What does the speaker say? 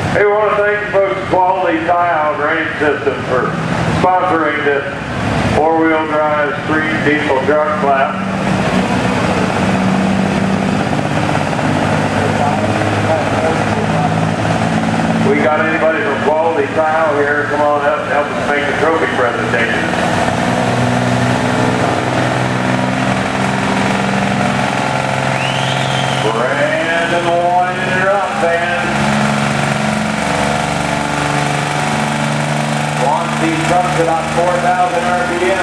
Hey, we want to thank the folks at Quality Tile Drainage System for sponsoring this four-wheel drive street diesel truck class. We got anybody from Quality Tile here? Come on up and help us make the trophy presentation. Brandon winding her up, man. Launch these trucks at about 4,000 RPM.